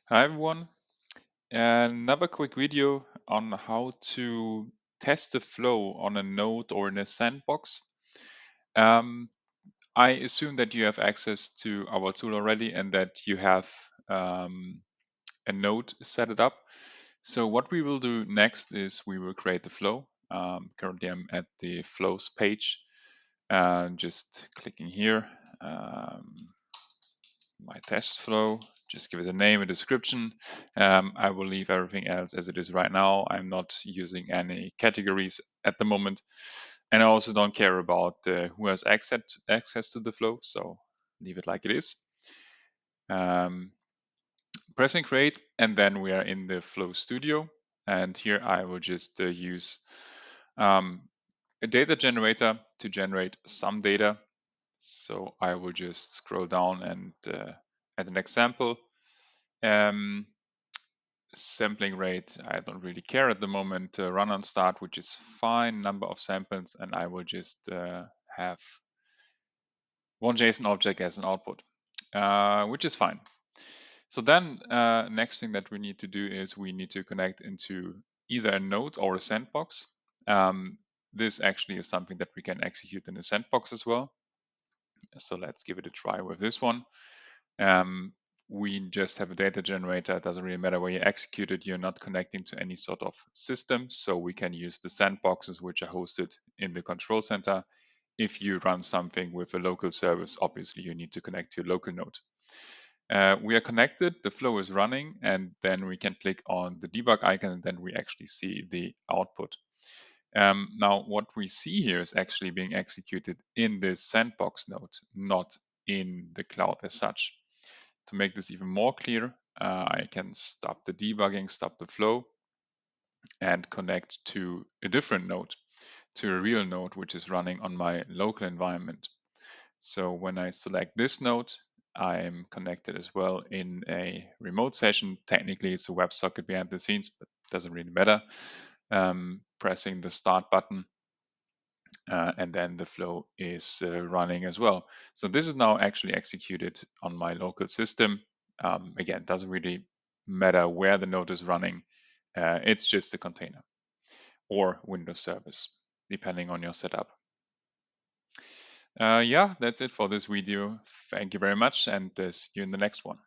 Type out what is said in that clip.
Hi everyone, another quick video on how to test the flow on a node or in a sandbox. Um, I assume that you have access to our tool already and that you have a node set it up. So what we will do next is we will create the flow. Currently I'm at the flows page, just clicking here. My test flow, just give it a name, a description. I will leave everything else as it is right now. I'm not using any categories at the moment. And I also don't care about who has access to the flow, so leave it like it is. Pressing create, and then we are in the flow studio. And here I will just use a data generator to generate some data. So I will just scroll down and add an example. Sampling rate, I don't really care at the moment. Run on start, which is fine. Number of samples, and I will just have one JSON object as an output, which is fine. So then next thing that we need to do is we need to connect into either a node or a sandbox. This actually is something that we can execute in a sandbox as well. So let's give it a try with this one. We just have a data generator. It doesn't really matter where you execute it. You're not connecting to any sort of system. So we can use the sandboxes, which are hosted in the control center. If you run something with a local service, obviously you need to connect to a local node. We are connected, the flow is running, and then we can click on the debug icon, and then we actually see the output. Now, what we see here is actually being executed in this sandbox node, not in the cloud as such. To make this even more clear, I can stop the debugging, stop the flow, and connect to a different node, to a real node, which is running on my local environment. So when I select this node, I'm connected as well in a remote session. Technically, it's a WebSocket behind the scenes, but it doesn't really matter. Pressing the start button, and then the flow is running as well. So this is now actually executed on my local system. Again, it doesn't really matter where the node is running. It's just a container or Windows service, depending on your setup. Yeah, that's it for this video. Thank you very much, and see you in the next one.